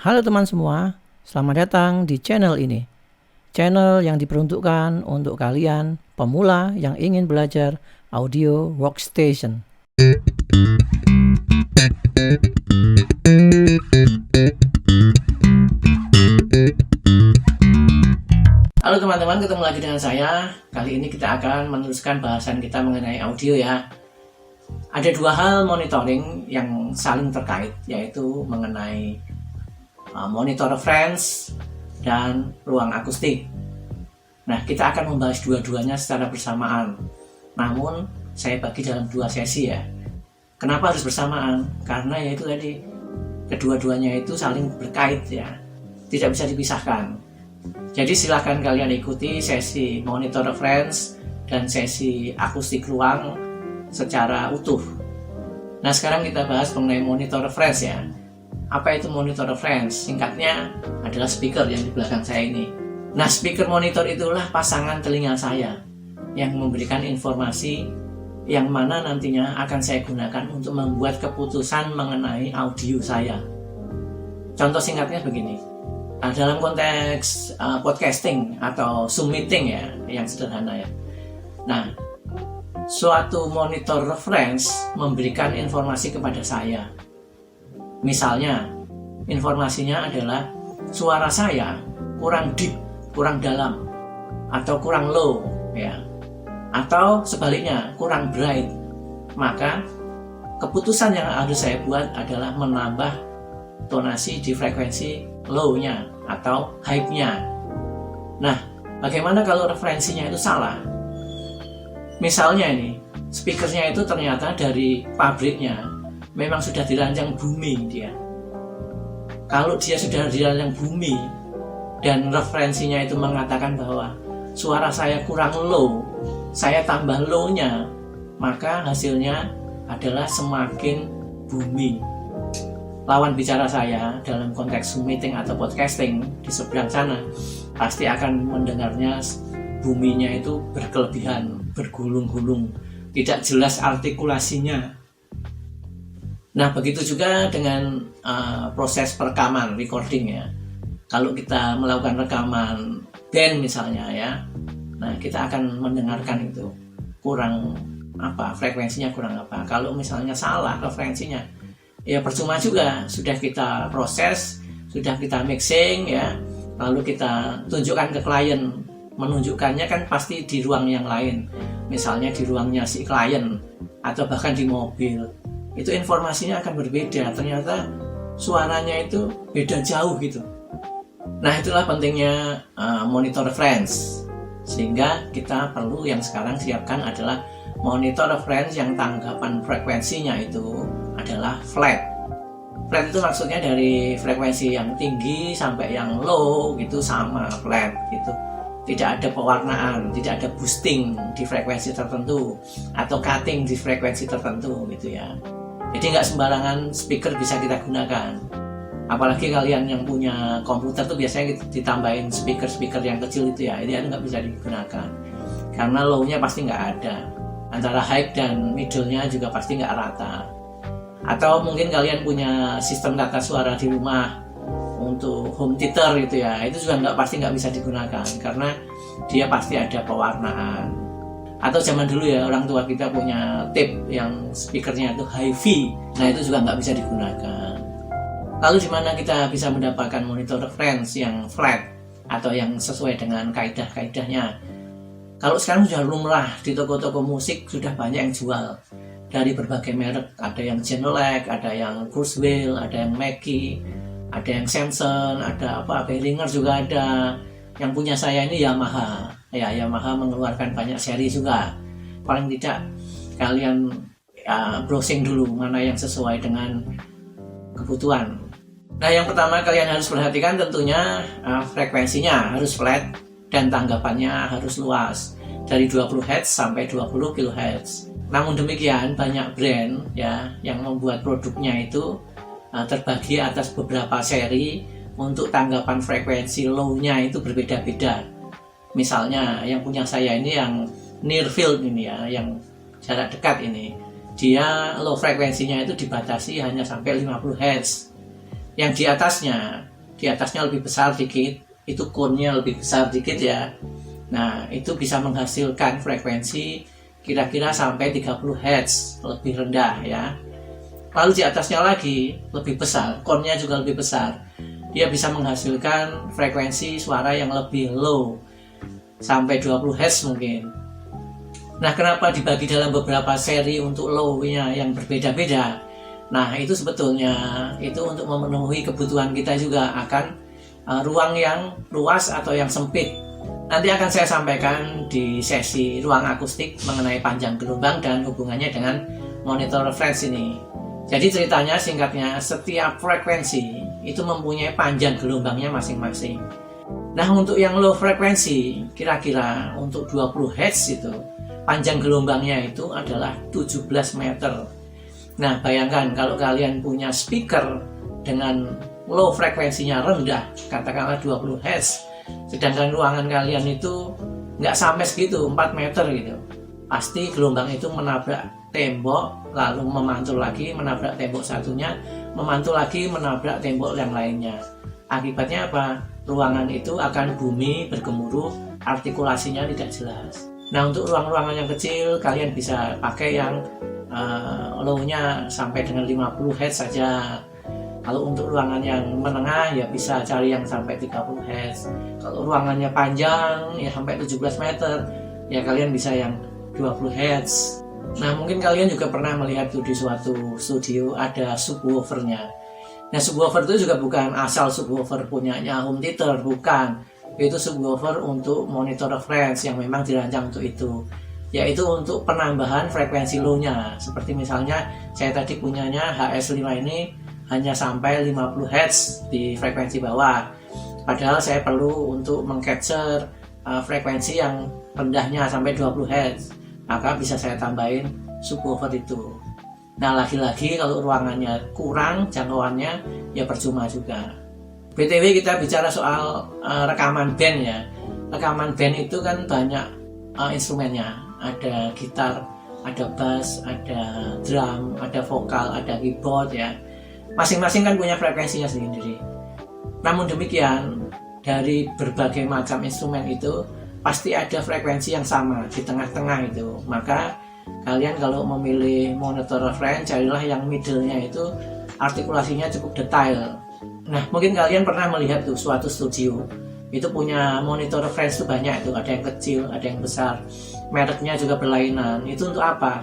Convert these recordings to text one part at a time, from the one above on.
Halo teman semua, selamat datang di channel ini. Channel yang diperuntukkan untuk kalian pemula yang ingin belajar audio workstation. Halo teman-teman, ketemu lagi dengan saya. Kali ini kita akan meneruskan bahasan kita mengenai audio ya. Ada dua hal monitoring yang saling terkait, yaitu mengenai monitor reference dan ruang akustik. Nah, kita akan membahas dua-duanya secara bersamaan. Namun, saya bagi dalam dua sesi ya. Kenapa harus bersamaan? Karena yaitu tadi, kedua-duanya itu saling berkait ya. Tidak bisa dipisahkan. Jadi silahkan kalian ikuti sesi monitor reference dan sesi akustik ruang secara utuh. Nah, sekarang kita bahas mengenai monitor reference ya. Apa itu monitor reference? Singkatnya adalah speaker yang di belakang saya ini. Nah, speaker monitor itulah pasangan telinga saya yang memberikan informasi yang mana nantinya akan saya gunakan untuk membuat keputusan mengenai audio saya. Contoh singkatnya begini. Dalam konteks podcasting atau Zoom meeting ya, yang sederhana ya. Nah, suatu monitor reference memberikan informasi kepada saya. Misalnya, informasinya adalah suara saya kurang deep, kurang dalam, atau kurang low, ya, atau sebaliknya kurang bright. Maka keputusan yang harus saya buat adalah menambah tonasi di frekuensi low-nya atau high-nya. Nah, bagaimana kalau referensinya itu salah? Misalnya ini, speakernya itu ternyata dari pabriknya memang sudah dirancang bumi dia. Kalau dia sudah dirancang bumi dan referensinya itu mengatakan bahwa suara saya kurang low, saya tambah low-nya, maka hasilnya adalah semakin booming. Lawan bicara saya dalam konteks Zoom meeting atau podcasting di seberang sana pasti akan mendengarnya boomingnya itu berkelebihan, bergulung-gulung, tidak jelas artikulasinya. Nah, begitu juga dengan proses perekaman, recording ya. Kalau kita melakukan rekaman band misalnya ya, nah kita akan mendengarkan itu kurang apa, frekuensinya kurang apa. Kalau misalnya salah referensinya, ya percuma juga. Sudah kita proses, sudah kita mixing ya, lalu kita tunjukkan ke klien. Menunjukkannya kan pasti di ruang yang lain, misalnya di ruangnya si klien atau bahkan di mobil. Itu informasinya akan berbeda, ternyata suaranya itu beda jauh gitu. Nah, itulah pentingnya monitor reference, sehingga kita perlu yang sekarang siapkan adalah monitor reference yang tanggapan frekuensinya itu adalah flat. Flat itu maksudnya dari frekuensi yang tinggi sampai yang low gitu sama, flat gitu. Tidak ada pewarnaan, tidak ada boosting di frekuensi tertentu atau cutting di frekuensi tertentu gitu ya. Jadi nggak sembarangan speaker bisa kita gunakan. Apalagi kalian yang punya komputer tuh biasanya ditambahin speaker yang kecil itu ya, ini nggak bisa digunakan. Karena low-nya pasti nggak ada. Antara high dan middle-nya juga pasti nggak rata. Atau mungkin kalian punya sistem tata suara di rumah untuk home theater gitu ya, itu juga pasti nggak bisa digunakan karena dia pasti ada pewarnaan. Atau zaman dulu ya, orang tua kita punya tape yang speakernya itu hi-fi, nah itu juga nggak bisa digunakan. Lalu di mana kita bisa mendapatkan monitor reference yang flat atau yang sesuai dengan kaidah-kaidahnya? Kalau sekarang sudah lumrah di toko-toko musik, sudah banyak yang jual dari berbagai merek. Ada yang Genelec, ada yang Kurzweil, ada yang Mackie, ada yang Samson, ada Behringer juga ada. Yang punya saya ini Yamaha. Ya, Yamaha mengeluarkan banyak seri juga. Paling tidak kalian browsing dulu mana yang sesuai dengan kebutuhan. Nah, yang pertama kalian harus perhatikan tentunya frekuensinya harus flat dan tanggapannya harus luas dari 20 Hz sampai 20 kHz. Namun demikian banyak brand ya yang membuat produknya itu terbagi atas beberapa seri untuk tanggapan frekuensi low-nya itu berbeda-beda. Misalnya yang punya saya ini yang near field ini ya, yang jarak dekat ini. Dia low frekuensinya itu dibatasi hanya sampai 50 Hz. Yang di atasnya di atasnya lebih besar dikit, itu cone-nya lebih besar dikit ya. Nah, itu bisa menghasilkan frekuensi kira-kira sampai 30 Hz, lebih rendah ya. Lalu di atasnya lagi lebih besar, cone-nya juga lebih besar. Dia bisa menghasilkan frekuensi suara yang lebih low, sampai 20 Hz mungkin. Nah, kenapa dibagi dalam beberapa seri untuk low-nya yang berbeda-beda? Nah, itu sebetulnya itu untuk memenuhi kebutuhan kita juga akan ruang yang luas atau yang sempit. Nanti akan saya sampaikan di sesi ruang akustik mengenai panjang gelombang dan hubungannya dengan monitor reference ini. Jadi ceritanya singkatnya, setiap frekuensi itu mempunyai panjang gelombangnya masing-masing. Nah, untuk yang low frekuensi, kira-kira untuk 20 Hz itu, panjang gelombangnya itu adalah 17 meter. Nah, bayangkan kalau kalian punya speaker dengan low frekuensinya rendah, katakanlah 20 Hz, sedangkan ruangan kalian itu nggak sampai segitu, 4 meter gitu. Pasti gelombang itu menabrak tembok, lalu memantul lagi, menabrak tembok satunya, memantul lagi, menabrak tembok yang lainnya. Akibatnya apa? Ruangan itu akan bumi bergemuruh, artikulasinya tidak jelas. Nah, untuk ruang-ruangan yang kecil, kalian bisa pakai yang low-nya sampai dengan 50 Hz saja. Kalau untuk ruangan yang menengah, ya bisa cari yang sampai 30 Hz. Kalau ruangannya panjang, ya sampai 17 meter, ya kalian bisa yang 20 Hz. Nah, mungkin kalian juga pernah melihat tuh di suatu studio ada subwoofernya. Nah, subwoofer itu juga bukan asal subwoofer punyanya home theater, bukan. Itu subwoofer untuk monitor reference yang memang dirancang untuk itu, yaitu untuk penambahan frekuensi low-nya. Seperti misalnya saya tadi punyanya HS5 ini hanya sampai 50 Hz di frekuensi bawah, padahal saya perlu untuk mengcapture frekuensi yang rendahnya sampai 20 Hz, maka bisa saya tambahin subwoofer itu. Nah, lagi-lagi kalau ruangannya kurang jangkauannya, ya percuma juga. BTW kita bicara soal rekaman band ya. Rekaman band itu kan banyak instrumennya. Ada gitar, ada bass, ada drum, ada vokal, ada keyboard ya. Masing-masing kan punya frekuensinya sendiri. Namun demikian, dari berbagai macam instrumen itu pasti ada frekuensi yang sama di tengah-tengah itu. Maka kalian kalau memilih monitor reference, carilah yang middle-nya itu artikulasinya cukup detail. Nah, mungkin kalian pernah melihat tuh suatu studio itu punya monitor reference tuh banyak, itu ada yang kecil, ada yang besar, mereknya juga berlainan. Itu untuk apa?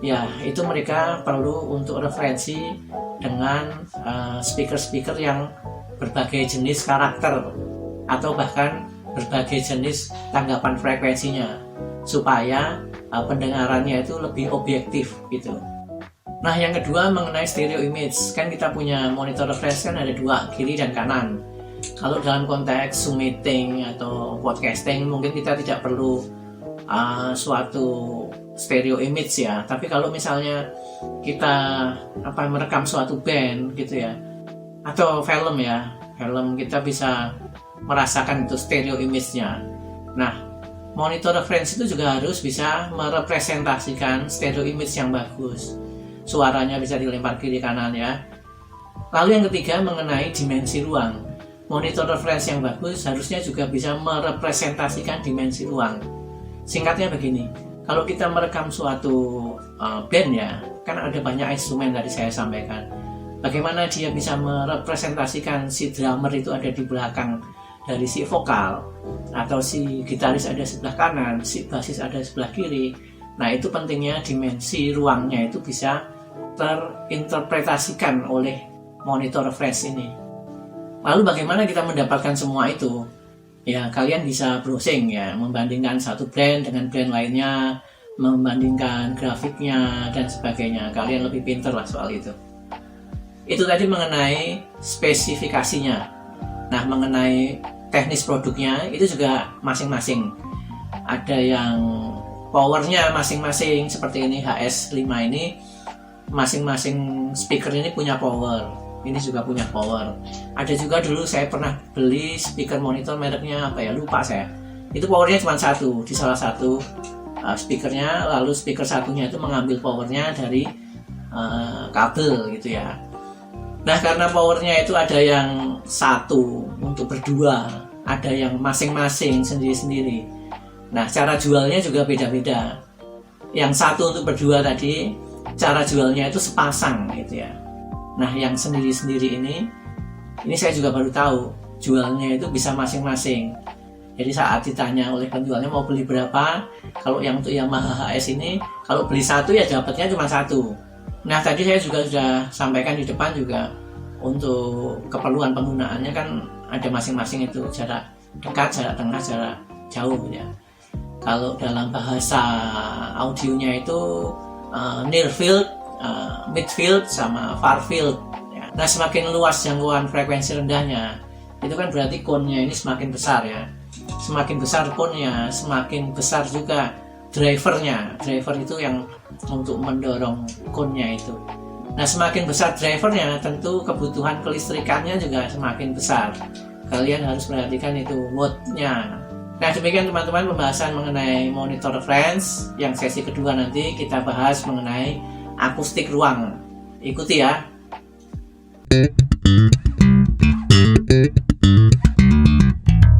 Ya, itu mereka perlu untuk referensi dengan speaker-speaker yang berbagai jenis karakter atau bahkan berbagai jenis tanggapan frekuensinya, supaya pendengarannya itu lebih objektif gitu. Nah, yang kedua mengenai stereo image. Kan kita punya monitor reference kan ada dua, kiri dan kanan. Kalau dalam konteks Zoom meeting atau podcasting mungkin kita tidak perlu suatu stereo image ya. Tapi kalau misalnya kita merekam suatu band gitu ya, atau film ya, film kita bisa merasakan itu stereo image-nya. Nah, monitor reference itu juga harus bisa merepresentasikan stereo image yang bagus. Suaranya bisa dilempar kiri kanan ya. Lalu yang ketiga mengenai dimensi ruang. Monitor reference yang bagus harusnya juga bisa merepresentasikan dimensi ruang. Singkatnya begini, kalau kita merekam suatu band ya, kan ada banyak instrumen tadi saya sampaikan. Bagaimana dia bisa merepresentasikan si drummer itu ada di belakang dari si vokal, atau si gitaris ada sebelah kanan, si bassis ada sebelah kiri. Nah, itu pentingnya dimensi ruangnya itu bisa terinterpretasikan oleh monitor reference ini. Lalu bagaimana kita mendapatkan semua itu? Ya, kalian bisa browsing ya, membandingkan satu brand dengan brand lainnya, membandingkan grafiknya dan sebagainya. Kalian lebih pintar lah soal itu. Itu tadi mengenai spesifikasinya. Nah, mengenai teknis produknya itu juga masing-masing. Ada yang powernya masing-masing seperti ini HS5 ini, masing-masing speaker ini punya power. Ini juga punya power. Ada juga dulu saya pernah beli speaker monitor mereknya apa ya, lupa saya. Itu powernya cuma satu di salah satu speakernya, lalu speaker satunya itu mengambil powernya dari kabel gitu ya. Nah, karena powernya itu ada yang satu untuk berdua, ada yang masing-masing sendiri-sendiri. Nah, cara jualnya juga beda-beda. Yang satu untuk berdua tadi, cara jualnya itu sepasang gitu ya. Nah, yang sendiri-sendiri ini saya juga baru tahu, jualnya itu bisa masing-masing. Jadi saat ditanya oleh penjualnya mau beli berapa, kalau yang untuk Yamaha HS ini, kalau beli satu ya dapatnya cuma satu. Nah, tadi saya juga sudah sampaikan di depan juga, untuk keperluan penggunaannya kan ada masing-masing itu, jarak dekat, jarak tengah, jarak jauh ya. Kalau dalam bahasa audionya itu near field, mid field, sama far field ya. Nah, semakin luas jangkauan frekuensi rendahnya, itu kan berarti cone-nya ini semakin besar ya. Semakin besar cone-nya, semakin besar juga drivernya. Driver itu yang untuk mendorong cone-nya itu. Nah, semakin besar drivernya, tentu kebutuhan kelistrikannya juga semakin besar. Kalian harus perhatikan itu watt-nya. Nah, demikian teman-teman pembahasan mengenai monitor reference. Yang sesi kedua nanti kita bahas mengenai akustik ruang. Ikuti ya.